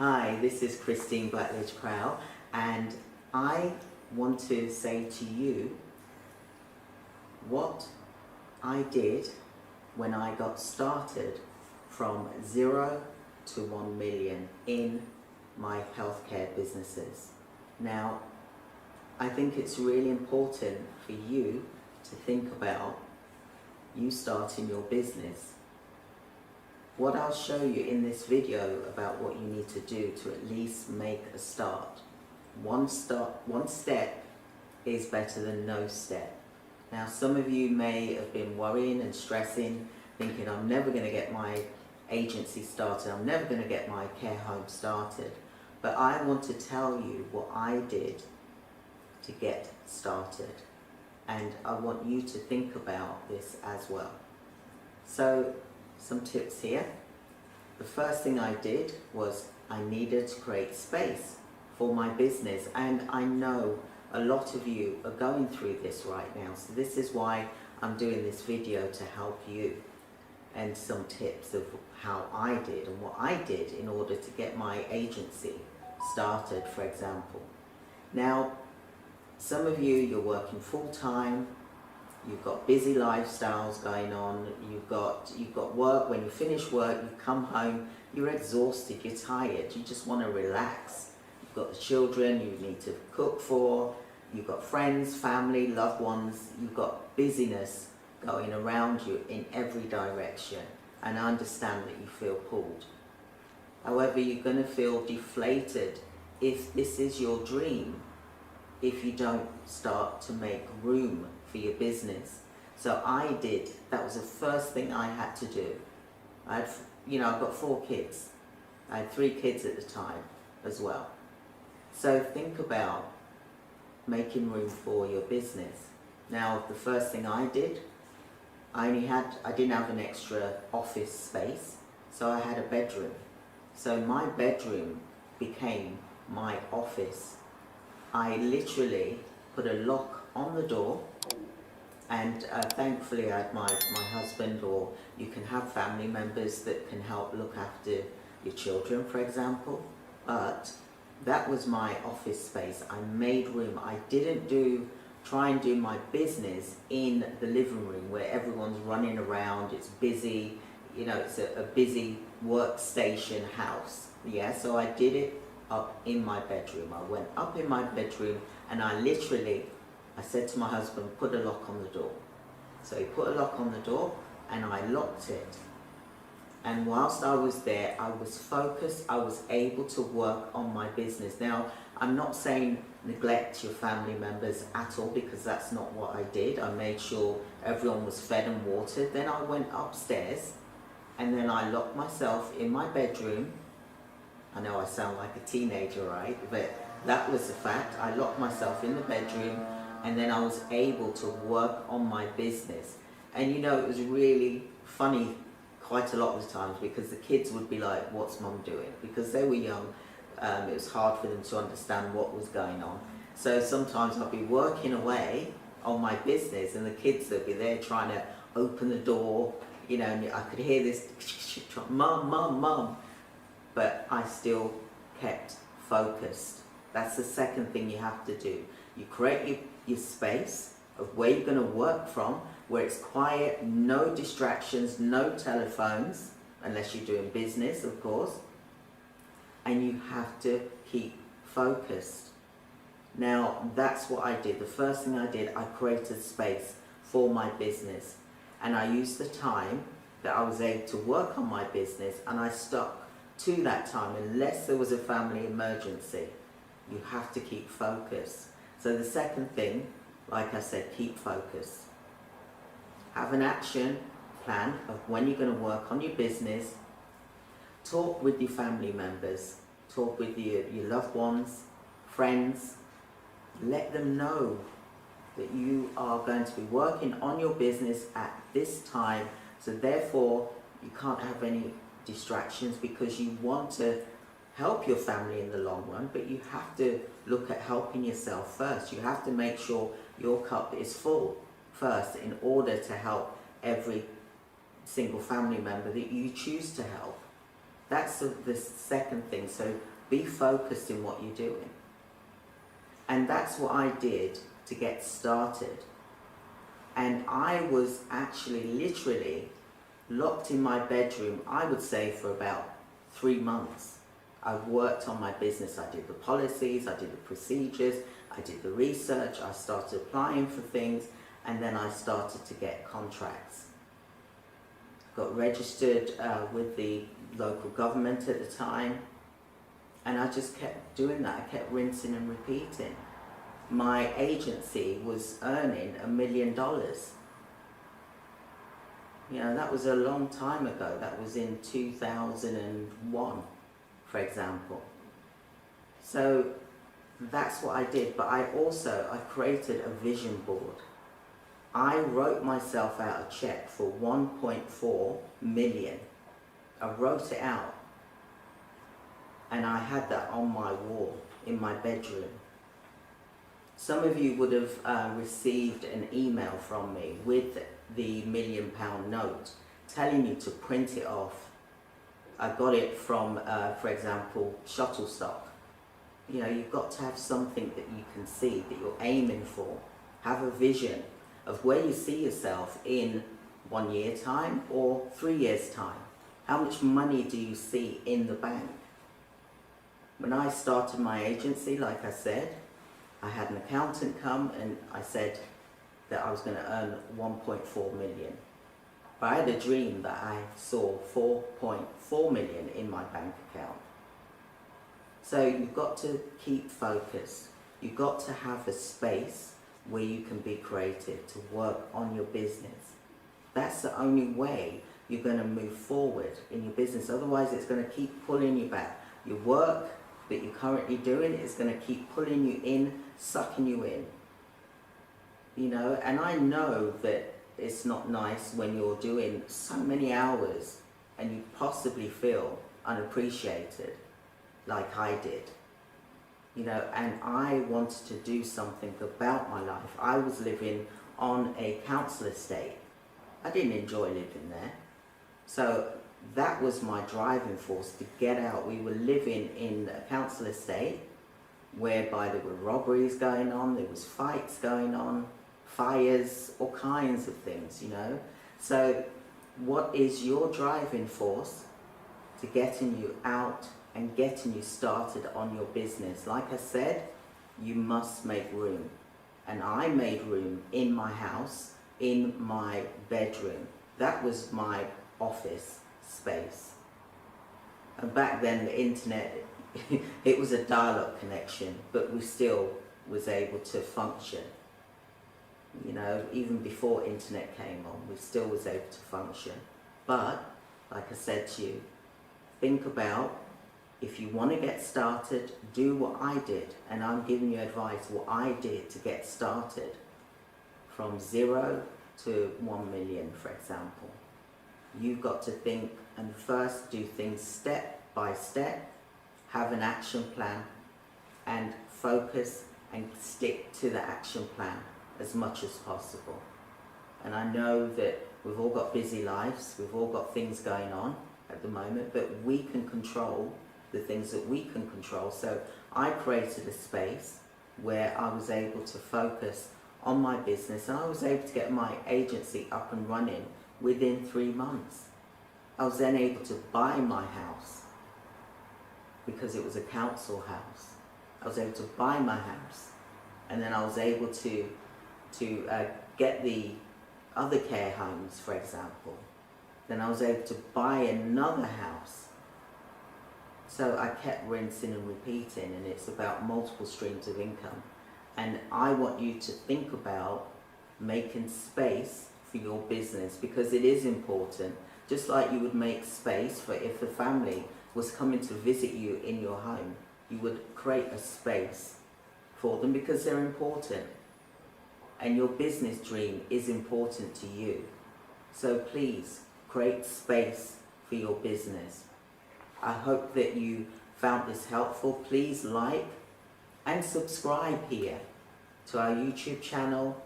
Hi, this is Christine Blackledge Crowell, and I want to say to you what I did when I got started from 0 to 1 million in my healthcare businesses. Now, I think it's really important for you to think about you starting your business. What I'll show you in this video about what you need to do to at least make a start. One step is better than no step. Now, some of you may have been worrying and stressing, thinking I'm never going to get my agency started, I'm never going to get my care home started. But I want to tell you what I did to get started. And I want you to think about this as well. So, some tips here. The first thing I did was I needed to create space for my business, and I know a lot of you are going through this right now, so this is why I'm doing this video, to help you, and some tips of how I did and what I did in order to get my agency started, for example. Now, some of you, you're working full-time, you've got busy lifestyles going on, you've got work. When you finish work, you come home, you're exhausted, you're tired, you just want to relax. You've got the children you need to cook for, you've got friends, family, loved ones, you've got busyness going around you in every direction, and I understand that you feel pulled. However, you're going to feel deflated if this is your dream, if you don't start to make room for your business. So I did. That was the first thing I had to do. I've got 4 kids. I had 3 kids at the time as well. So think about making room for your business. Now, the first thing I did, I didn't have an extra office space, so I had a bedroom. So my bedroom became my office. I literally put a lock on the door, and thankfully I had my husband, or you can have family members that can help look after your children, for example. But that was my office space. I made room. I didn't try and do my business in the living room where everyone's running around, it's busy, it's a busy workstation house. Yeah, so I did it up in my bedroom. I went up in my bedroom, and I said to my husband, put a lock on the door. So he put a lock on the door, and I locked it. And whilst I was there, I was focused, I was able to work on my business. Now, I'm not saying neglect your family members at all, because that's not what I did. I made sure everyone was fed and watered. Then I went upstairs, and then I locked myself in my bedroom. I know I sound like a teenager, right? But that was the fact. I locked myself in the bedroom, and then I was able to work on my business. And it was really funny quite a lot of the times, because the kids would be like, what's mum doing? Because they were young, it was hard for them to understand what was going on. So sometimes I'd be working away on my business, and the kids would be there trying to open the door, and I could hear this, mum, mum, mum. But I still kept focused. That's the second thing you have to do. You create your space of where you're going to work from, where it's quiet, no distractions, no telephones, unless you're doing business, of course. And you have to keep focused. Now, that's what I did. The first thing I did, I created space for my business. And I used the time that I was able to work on my business, and I stuck to that time, unless there was a family emergency. You have to keep focused. So the second thing, like I said, keep focused. Have an action plan of when you're going to work on your business. Talk with your family members. Talk with your loved ones, friends. Let them know that you are going to be working on your business at this time. So therefore, you can't have any distractions, because you want to help your family in the long run, but you have to look at helping yourself first. You have to make sure your cup is full first in order to help every single family member that you choose to help. That's the second thing. So be focused in what you're doing. And that's what I did to get started. And I was actually literally locked in my bedroom, I would say, for about 3 months. I worked on my business. I did the policies, I did the procedures, I did the research, I started applying for things, and then I started to get contracts. Got registered with the local government at the time, and I just kept doing that. I kept rinsing and repeating. My agency was earning $1 million. You know, that was a long time ago. That was in 2001, for example. So that's what I did. But I created a vision board. I wrote myself out a check for 1.4 million. I wrote it out. And I had that on my wall in my bedroom. Some of you would have received an email from me with the £1 million note telling you to print it off. I got it from, for example, Shutterstock. You know, you've got to have something that you can see, that you're aiming for. Have a vision of where you see yourself in 1 year's time or 3 years' time. How much money do you see in the bank? When I started my agency, like I said, I had an accountant come and I said that I was going to earn 1.4 million. But I had a dream that I saw 4.4 million in my bank account. So you've got to keep focused. You've got to have a space where you can be creative, to work on your business. That's the only way you're going to move forward in your business. Otherwise, it's going to keep pulling you back. Your work that you're currently doing is going to keep pulling you in, sucking you in. You know, and I know that it's not nice when you're doing so many hours and you possibly feel unappreciated, like I did. You know, and I wanted to do something about my life. I was living on a council estate. I didn't enjoy living there. So that was my driving force to get out. We were living in a council estate whereby there were robberies going on, there was fights going on, fires, all kinds of things, you know. So what is your driving force to getting you out and getting you started on your business? Like I said, you must make room. And I made room in my house, in my bedroom. That was my office space. And back then the internet, it was a dial-up connection, but we still was able to function. You know, even before internet came on, we still was able to function. But, like I said to you, think about, if you want to get started, do what I did. And I'm giving you advice, what I did to get started. From 0 to 1 million, for example. You've got to think and first do things step by step, have an action plan, and focus and stick to the action plan as much as possible. And I know that we've all got busy lives, we've all got things going on at the moment, but we can control the things that we can control. So I created a space where I was able to focus on my business, and I was able to get my agency up and running within 3 months. I was then able to buy my house because it was a council house. I was able to buy my house, and then I was able to get the other care homes, for example. Then I was able to buy another house. So I kept rinsing and repeating, and it's about multiple streams of income. And I want you to think about making space for your business, because it is important. Just like you would make space for if the family was coming to visit you in your home, you would create a space for them because they're important. And your business dream is important to you. So please create space for your business. I hope that you found this helpful. Please like and subscribe here to our YouTube channel.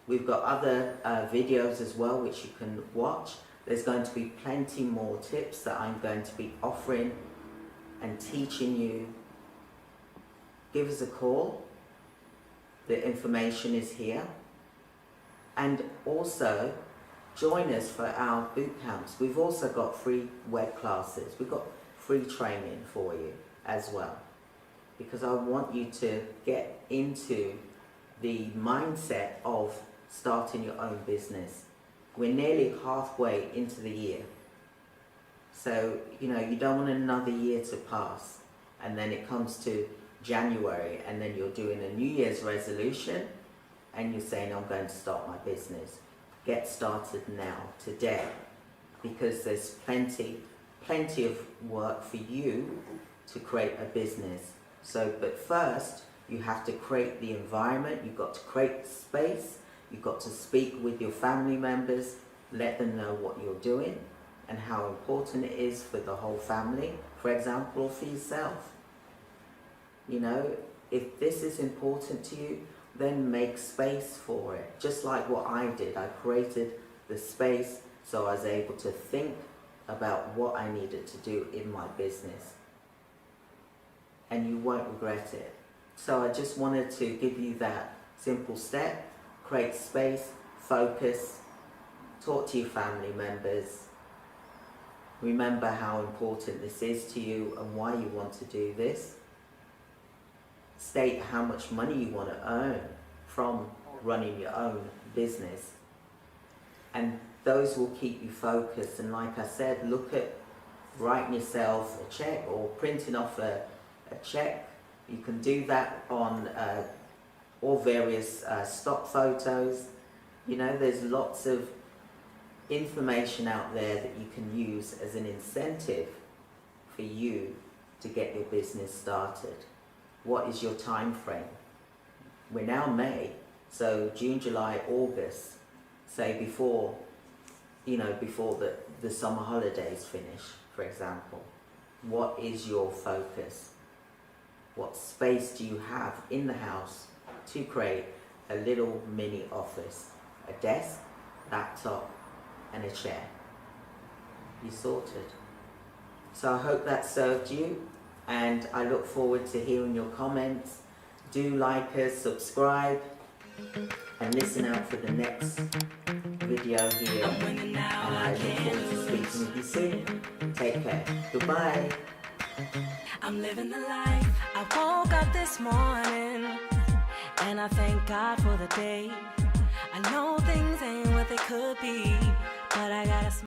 We've got other videos as well which you can watch. There's going to be plenty more tips that I'm going to be offering and teaching you. Give us a call. The information is here. And also join us for our boot camps. We've also got free web classes. We've got free training for you as well, because I want you to get into the mindset of starting your own business. We're nearly halfway into the year. So, you don't want another year to pass and then it comes to January and then you're doing a New Year's resolution and you're saying, I'm going to start my business. Get started now, today, because there's plenty of work for you to create a business. So, but first, you have to create the environment, you've got to create the space, you've got to speak with your family members, let them know what you're doing and how important it is for the whole family, for example, or for yourself. If this is important to you, then make space for it. Just like what I did, I created the space so I was able to think about what I needed to do in my business. And you won't regret it. So I just wanted to give you that simple step. Create space, focus, talk to your family members. Remember how important this is to you and why you want to do this. State how much money you want to earn from running your own business. And those will keep you focused. And like I said, look at writing yourself a check or printing off a check. You can do that on all various stock photos. There's lots of information out there that you can use as an incentive for you to get your business started. What is your time frame? We're now May, so June, July, August, say before the summer holidays finish, for example. What is your focus? What space do you have in the house to create a little mini office? A desk, laptop, and a chair. You sorted. So I hope that served you, and I look forward to hearing your comments. Do like us, subscribe, and listen out for the next video here. And I look forward to speaking with you soon. Take care. Goodbye. I'm living the life. I woke up this morning and I thank God for the day. I know things ain't what they could be, but I gotta smile.